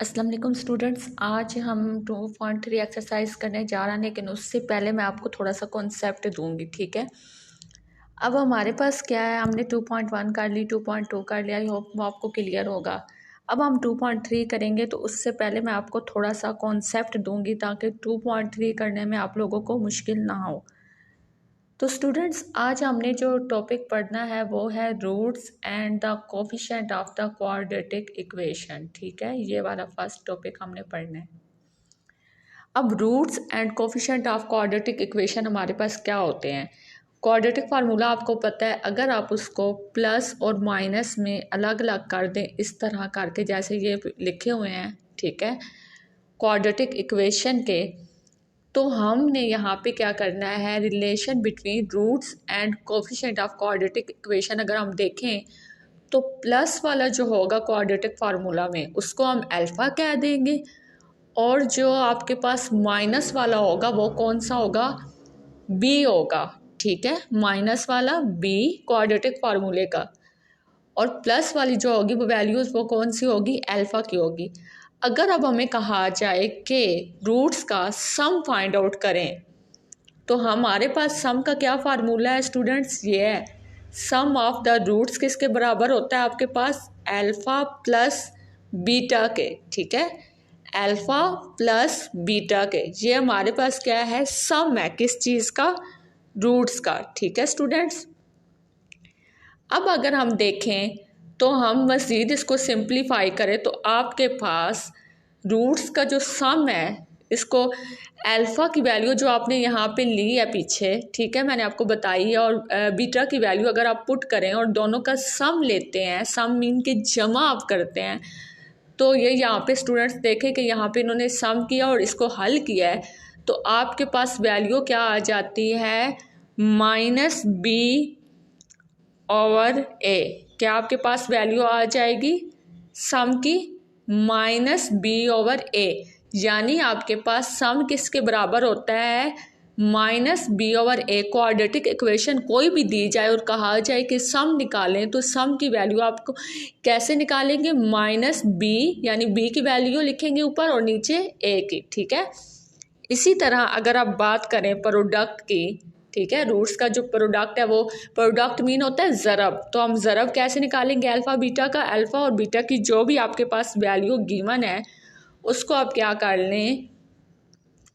अस्सलाम वालेकुम स्टूडेंट्स। आज हम 2.3 एक्सरसाइज करने जा रहे हैं, लेकिन उससे पहले मैं आपको थोड़ा सा कॉन्सेप्ट दूंगी, ठीक है। अब हमारे पास क्या है, हमने 2.1 कर ली, 2.2 कर लिया, आई होप वो आपको क्लियर होगा। अब हम 2.3 करेंगे, तो उससे पहले मैं आपको थोड़ा सा कॉन्सेप्ट दूंगी ताकि 2.3 करने में आप लोगों को मुश्किल ना हो। तो स्टूडेंट्स, आज हमने जो टॉपिक पढ़ना है वो है roots and the coefficient of the quadratic equation, ठीक है। ये वाला फर्स्ट टॉपिक हमने पढ़ना है। अब roots and coefficient of quadratic equation हमारे पास क्या होते हैं। क्वाड्रेटिक फार्मूला आपको पता है, अगर आप उसको प्लस और माइनस में अलग अलग कर दें, इस तरह करके जैसे ये लिखे हुए हैं, ठीक है, क्वाड्रेटिक इक्वेशन के, तो हमने यहाँ पे क्या करना है, relation between roots and coefficient of quadratic equation अगर हम देखें तो प्लस वाला जो होगा क्वाड्रेटिक फार्मूला में उसको हम अल्फ़ा कह देंगे, और जो आपके पास माइनस वाला होगा वो कौन सा होगा, बी होगा, ठीक है। माइनस वाला बी क्वाड्रेटिक फार्मूले का, और प्लस वाली जो होगी वो वैल्यूज़ वो कौन सी होगी, अल्फ़ा की होगी। अगर अब हमें कहा जाए कि रूट्स का सम फाइंड आउट करें, तो हमारे पास सम का क्या फार्मूला है स्टूडेंट्स, ये है सम ऑफ द रूट्स किसके बराबर होता है आपके पास, अल्फ़ा प्लस बीटा के, ठीक है। अल्फ़ा प्लस बीटा के, ये हमारे पास क्या है, सम है किस चीज़ का, रूट्स का, ठीक है स्टूडेंट्स। अब अगर हम देखें तो हम मज़ीद इसको सिंप्लीफाई करें तो आपके पास रूट्स का जो सम है, इसको अल्फ़ा की वैल्यू जो आपने यहाँ पे ली है पीछे, ठीक है, मैंने आपको बताई है, और बीटा की वैल्यू अगर आप पुट करें और दोनों का सम लेते हैं, सम मीन के जमा आप करते हैं, तो ये यहाँ पे स्टूडेंट्स देखें कि यहाँ पे इन्होंने सम किया और इसको हल किया है, तो आपके पास वैल्यू क्या आ जाती है, माइनस बी ओवर ए। क्या आपके पास वैल्यू आ जाएगी सम की, माइनस बी ओवर ए, यानी आपके पास सम किसके बराबर होता है, माइनस बी ओवर ए। क्वाड्रेटिक इक्वेशन कोई भी दी जाए और कहा जाए कि सम निकालें, तो सम की वैल्यू आपको कैसे निकालेंगे, माइनस बी, यानी बी की वैल्यू लिखेंगे ऊपर और नीचे ए की, ठीक है। इसी तरह अगर आप बात करें प्रोडक्ट की, ठीक है, रूट्स का जो प्रोडक्ट है वो प्रोडक्ट मीन होता है ज़रब, तो हम ज़रब कैसे निकालेंगे अल्फ़ा बीटा का, अल्फ़ा और बीटा की जो भी आपके पास वैल्यू गिवन है उसको आप क्या कर लें,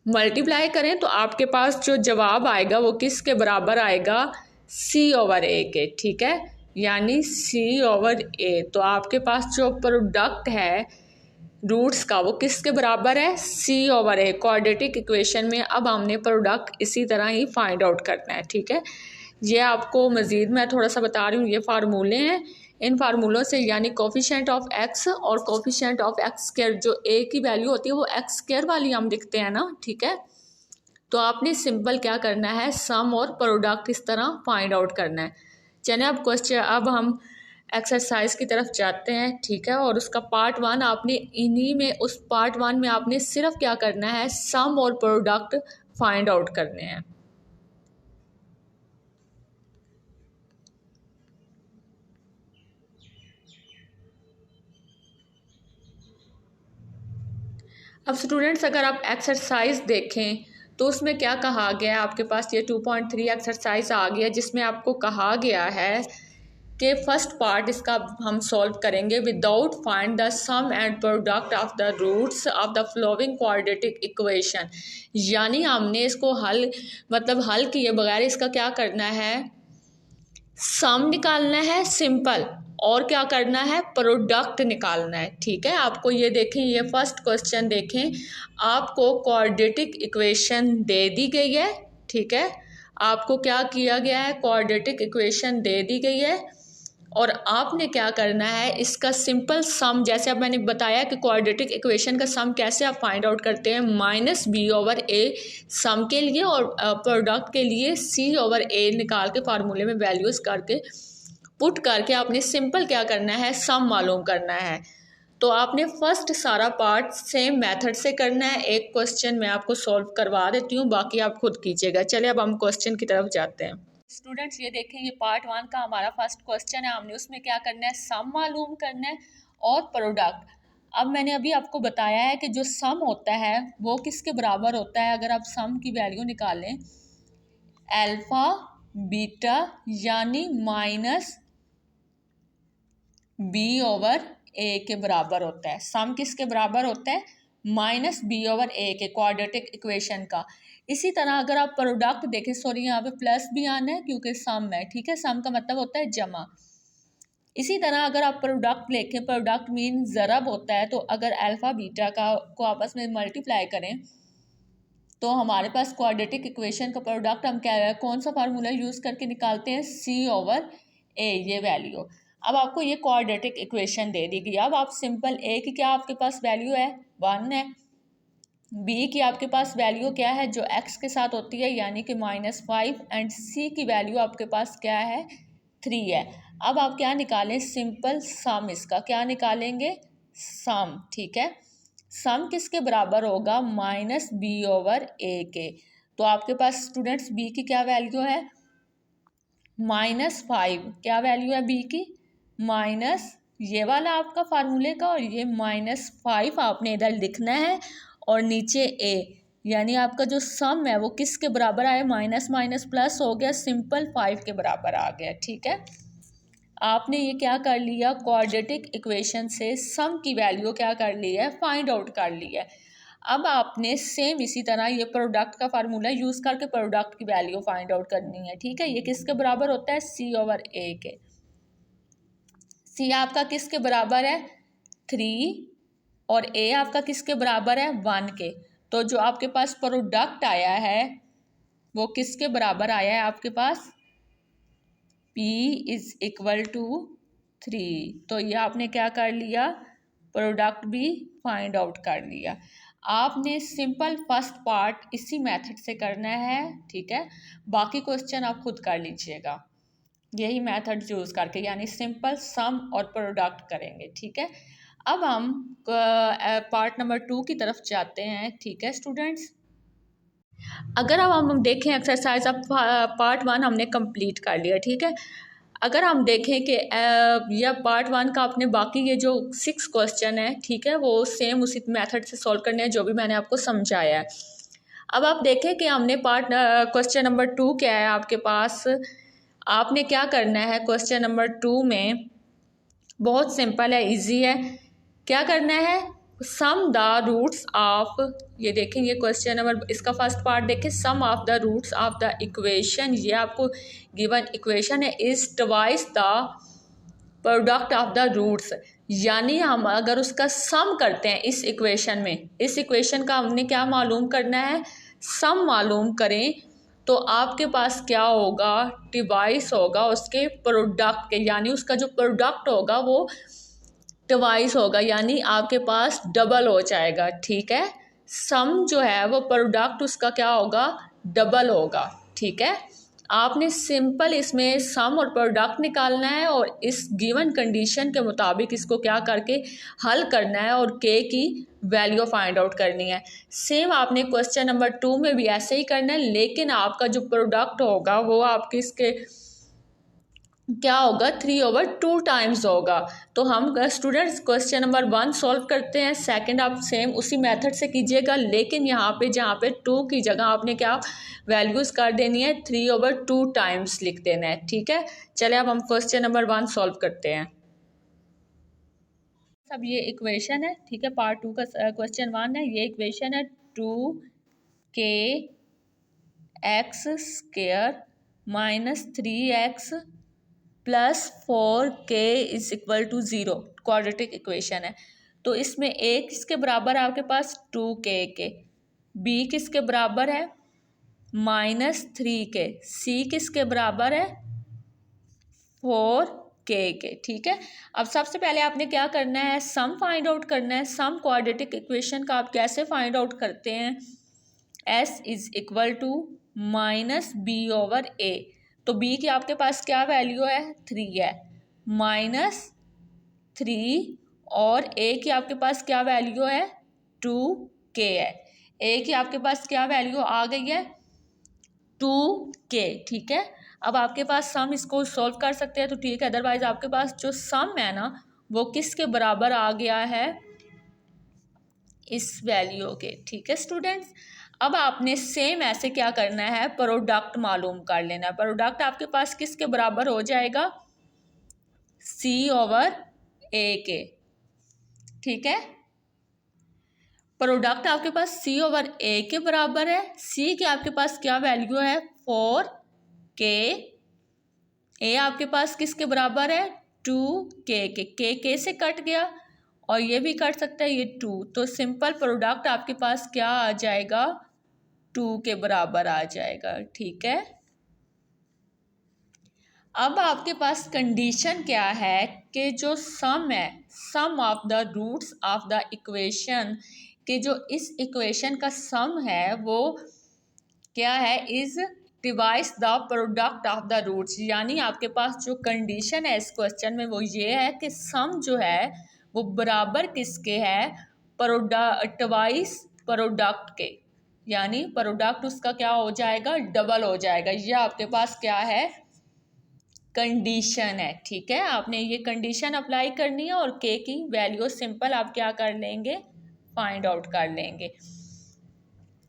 मल्टीप्लाई करें, तो आपके पास जो जवाब आएगा वो किसके बराबर आएगा, सी ओवर ए के, ठीक है, यानी सी ओवर ए। तो आपके पास जो प्रोडक्ट है रूट्स का वो किसके बराबर है, सी ओवर ए। क्वाड्रेटिक इक्वेशन में अब हमने प्रोडक्ट इसी तरह ही फाइंड आउट करना है, ठीक है। ये आपको मज़ीद मैं थोड़ा सा बता रही हूँ, ये फार्मूले हैं, इन फार्मूलों से यानी कोफिशिएंट ऑफ एक्स और कोफिशिएंट ऑफ एक्स स्क्वायर, जो ए की वैल्यू होती है वो एक्स स्क्वायर वाली हम लिखते हैं ना, ठीक है। तो आपने सिंपल क्या करना है, सम और प्रोडक्ट इस तरह फाइंड आउट करना है। चलिए अब क्वेश्चन, अब हम एक्सरसाइज की तरफ जाते हैं, ठीक है। और उसका पार्ट वन आपने इन्हीं में, उस पार्ट वन में आपने सिर्फ क्या करना है, सम और प्रोडक्ट फाइंड आउट करने हैं। अब स्टूडेंट्स अगर आप एक्सरसाइज देखें तो उसमें क्या कहा गया है, आपके पास ये 2.3 एक्सरसाइज आ गया जिसमें आपको कहा गया है कि फर्स्ट पार्ट इसका हम सॉल्व करेंगे without find the sum and product of the roots of the following quadratic equation, यानी हमने इसको हल मतलब हल किए बगैर इसका क्या करना है, सम निकालना है सिंपल, और क्या करना है, प्रोडक्ट निकालना है, ठीक है। आपको ये देखें, ये फर्स्ट क्वेश्चन देखें, आपको क्वाड्रेटिक इक्वेशन दे दी गई है, ठीक है। आपको क्या किया गया है, क्वाड्रेटिक इक्वेशन दे दी गई है, और आपने क्या करना है, इसका सिंपल सम, जैसे अब मैंने बताया कि क्वाड्रेटिक इक्वेशन का सम कैसे आप फाइंड आउट करते हैं, माइनस बी ओवर ए सम के लिए, और प्रोडक्ट के लिए सी ओवर ए निकाल के फार्मूले में वैल्यूज़ करके पुट करके आपने सिंपल क्या करना है, सम मालूम करना है। तो आपने फर्स्ट सारा पार्ट सेम मेथड से करना है। एक क्वेश्चन मैं आपको सॉल्व करवा देती हूँ, बाकी आप खुद कीजिएगा। चलिए अब हम क्वेश्चन की तरफ जाते हैं। स्टूडेंट्स ये देखें, ये पार्ट वन का हमारा फर्स्ट क्वेश्चन है, हमने उसमें क्या करना है, सम मालूम करना है और प्रोडक्ट। अब मैंने अभी आपको बताया है कि जो सम होता है वो किसके बराबर होता है। अगर आप सम की वैल्यू निकालें, अल्फ़ा बीटा यानी माइनस बी ओवर ए के बराबर होता है। सम किसके बराबर होता है? माइनस बी ओवर ए के, क्वाड्रेटिक इक्वेशन का। इसी तरह अगर आप प्रोडक्ट देखें, सॉरी यहाँ पे प्लस भी आना है क्योंकि सम है, ठीक है, सम का मतलब होता है जमा। इसी तरह अगर आप प्रोडक्ट लिखें, प्रोडक्ट मीन ज़रब होता है, तो अगर अल्फ़ा बीटा का को आपस में मल्टीप्लाई करें तो हमारे पास क्वाड्रेटिक इक्वेशन का प्रोडक्ट हम क्या, कौन सा फार्मूला यूज़ करके निकालते हैं? सी ओवर ए, ये वैल्यू। अब आपको ये क्वाड्रेटिक इक्वेशन दे दी गई। अब आप सिंपल ए की क्या आपके पास वैल्यू है? 1 है। बी की आपके पास वैल्यू क्या है? जो एक्स के साथ होती है, यानी कि -5। एंड सी की वैल्यू आपके पास क्या है? 3 है। अब आप क्या निकालें? सिंपल सम। इसका क्या निकालेंगे? सम, ठीक है। सम किसके बराबर होगा? माइनस बी ओवर ए के। तो आपके पास स्टूडेंट्स बी की क्या वैल्यू है? -5। क्या वैल्यू है बी की? माइनस ये वाला आपका फार्मूले का, और ये -5 आपने इधर लिखना है, और नीचे ए, यानी आपका जो सम है वो किसके बराबर आया? माइनस माइनस प्लस हो गया, सिंपल 5 के बराबर आ गया, ठीक है। आपने ये क्या कर लिया? क्वाड्रेटिक इक्वेशन से सम की वैल्यू क्या कर ली है? फाइंड आउट कर ली है। अब आपने सेम इसी तरह ये प्रोडक्ट का फार्मूला यूज़ करके प्रोडक्ट की वैल्यू फाइंड आउट करनी है, ठीक है। ये किसके बराबर होता है? सी ओवर ए के। सी आपका किसके बराबर है? 3, और ए आपका किसके बराबर है? 1 के। तो जो आपके पास प्रोडक्ट आया है वो किसके बराबर आया है आपके पास? P is equal to 3। तो ये आपने क्या कर लिया? प्रोडक्ट भी फाइंड आउट कर लिया। आपने सिंपल फर्स्ट पार्ट इसी मेथड से करना है, ठीक है। बाकी क्वेश्चन आप खुद कर लीजिएगा यही मेथड यूज़ करके, यानी सिंपल सम और प्रोडक्ट करेंगे, ठीक है। अब हम पार्ट नंबर 2 की तरफ जाते हैं, ठीक है स्टूडेंट्स। अगर अब हम देखें एक्सरसाइज, अब पार्ट 1 हमने कंप्लीट कर लिया, ठीक है। अगर हम देखें कि यह पार्ट 1 का अपने बाकी ये जो 6 क्वेश्चन है, ठीक है, वो सेम उसी मेथड से सॉल्व करने हैं जो भी मैंने आपको समझाया है। अब आप देखें कि हमने क्वेश्चन नंबर 2 क्या है आपके पास। आपने क्या करना है क्वेश्चन नंबर 2 में? बहुत सिंपल है, इजी है। क्या करना है? सम द रूट्स ऑफ, ये देखें ये क्वेश्चन नंबर, इसका फर्स्ट पार्ट देखें, sum of the roots of the equation, ये आपको गिवन इक्वेशन है, is twice the product of the roots. यानी हम अगर उसका सम करते हैं इस इक्वेशन में, इस इक्वेशन का हमने क्या मालूम करना है? सम मालूम करें तो आपके पास क्या होगा? डिवाइस होगा उसके प्रोडक्ट के, यानी उसका जो प्रोडक्ट होगा वो ट्वाइस होगा, यानी आपके पास डबल हो जाएगा, ठीक है। सम जो है वो प्रोडक्ट उसका क्या होगा? डबल होगा, ठीक है। आपने सिंपल इसमें सम और प्रोडक्ट निकालना है, और इस गिवन कंडीशन के मुताबिक इसको क्या करके हल करना है, और के की वैल्यू फाइंड आउट करनी है। सेम आपने क्वेश्चन नंबर 2 में भी ऐसे ही करना है, लेकिन आपका जो प्रोडक्ट होगा वो आपके इसके क्या होगा? 3/2 टाइम्स होगा। तो हम स्टूडेंट्स क्वेश्चन नंबर 1 सॉल्व करते हैं, सेकंड आप सेम उसी मेथड से कीजिएगा, लेकिन यहाँ पे जहाँ पे 2 की जगह आपने क्या वैल्यूज़ कर देनी है? 3/2 टाइम्स लिख देना है, ठीक है। चले अब हम क्वेश्चन नंबर 1 सॉल्व करते हैं। अब ये इक्वेशन है, ठीक है, पार्ट 2 का क्वेश्चन 1 है। ये इक्वेशन है 2k x square minus 3x plus 4k is equal to 0, quadratic equation है। तो इसमें a किसके बराबर है आपके पास? 2k के। b किसके बराबर है? -3k। c किसके बराबर है? 4k के, ठीक है। अब सबसे पहले आपने क्या करना है? सम फाइंड आउट करना है। सम क्वाड्रेटिक इक्वेशन का आप कैसे फाइंड आउट करते हैं? s is equal to -b/a। तो b की आपके पास क्या वैल्यू है? 3 है, -3, और a की आपके पास क्या वैल्यू है? 2k है। a की आपके पास क्या वैल्यू आ गई है? 2k, ठीक है। अब आपके पास सम, इसको सॉल्व कर सकते हैं तो ठीक है, अदरवाइज आपके पास जो सम है ना वो किसके बराबर आ गया है? इस वैल्यू के। ठीक है स्टूडेंट्स, अब आपने सेम ऐसे क्या करना है, प्रोडक्ट मालूम कर लेना है। प्रोडक्ट आपके पास किसके बराबर हो जाएगा, C/A के। ठीक है, प्रोडक्ट आपके पास C/A के बराबर है। C के आपके पास क्या वैल्यू है, 4K। A आपके पास किसके बराबर है, 2K के। K से कट गया और ये भी कट सकता है, ये 2, तो सिंपल प्रोडक्ट आपके पास क्या आ जाएगा, 2 के बराबर आ जाएगा। ठीक है, अब आपके पास कंडीशन क्या है कि जो सम है, sum of the roots of the equation, कि जो इस इक्वेशन का सम है वो क्या है, is device the product of the roots. यानी आपके पास जो कंडीशन है इस क्वेश्चन में वो ये है कि सम जो है वो बराबर किसके है, प्रोडक्ट डिवाइस प्रोडक्ट के। यानी प्रोडक्ट उसका क्या हो जाएगा, डबल हो जाएगा। ये आपके पास क्या है, कंडीशन है। ठीक है, आपने ये कंडीशन अप्लाई करनी है और के की वैल्यू सिंपल आप क्या कर लेंगे, फाइंड आउट कर लेंगे।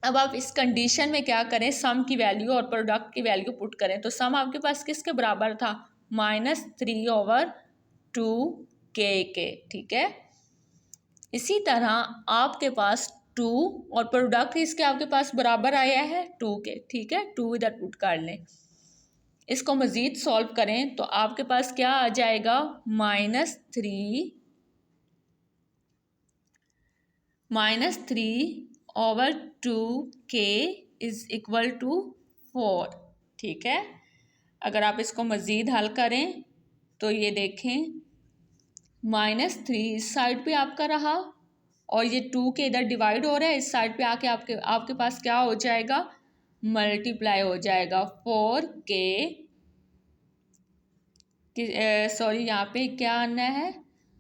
अब आप इस कंडीशन में क्या करें, सम की वैल्यू और प्रोडक्ट की वैल्यू पुट करें। तो सम आपके पास किसके बराबर था, -3/2K के। ठीक है, इसी तरह आपके पास 2 और प्रोडक्ट इसके आपके पास बराबर आया है 2 के। ठीक है, 2 इधर पुट कर लें। इसको मज़ीद सॉल्व करें तो आपके पास क्या आ जाएगा, -3/2K इज इक्वल टू 4। ठीक है, अगर आप इसको मज़ीद हल करें तो ये देखें, -3 इस साइड पे आपका रहा और ये 2 के इधर डिवाइड हो रहा है, इस साइड पे आके आपके पास क्या हो जाएगा, मल्टीप्लाई हो जाएगा। 4K सॉरी यहाँ पे क्या आना है,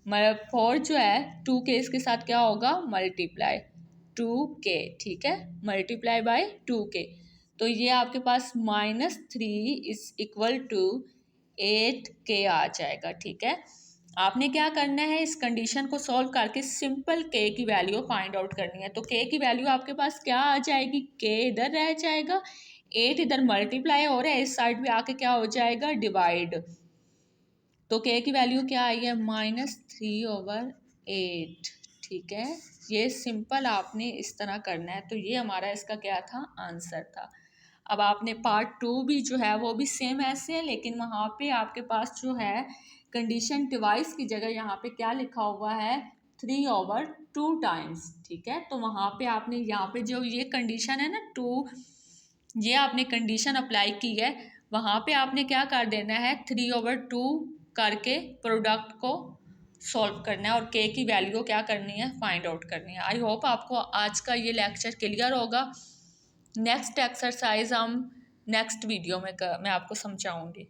4 जो है 2K इसके साथ क्या होगा, मल्टीप्लाई 2K। ठीक है, मल्टीप्लाई बाय 2K। तो ये आपके पास -3 इज इक्वल टू 8K आ जाएगा। ठीक है, आपने क्या करना है, इस कंडीशन को सॉल्व करके सिंपल K की वैल्यू फाइंड आउट करनी है। तो K की वैल्यू आपके पास क्या आ जाएगी, K इधर रह जाएगा, 8 इधर मल्टीप्लाई हो रहा है, इस साइड में आके क्या हो जाएगा, डिवाइड। तो K की वैल्यू क्या आई है, -3/8। ठीक है, ये सिंपल आपने इस तरह करना है। तो ये हमारा इसका क्या था, आंसर था। अब आपने पार्ट 2 भी जो है वो भी सेम ऐसे है, लेकिन वहाँ पे आपके पास जो है कंडीशन डिवाइस की जगह यहाँ पे क्या लिखा हुआ है, 3/2 टाइम्स। ठीक है, तो वहाँ पे आपने यहाँ पे जो ये कंडीशन है ना 2, ये आपने कंडीशन अप्लाई की है, वहाँ पे आपने क्या कर देना है, 3/2 करके प्रोडक्ट को सॉल्व करना है और K की वैल्यू क्या करनी है, फाइंड आउट करनी है। आई होप आपको आज का ये लेक्चर क्लियर होगा। नेक्स्ट एक्सरसाइज हम नेक्स्ट वीडियो में मैं आपको समझाऊंगी।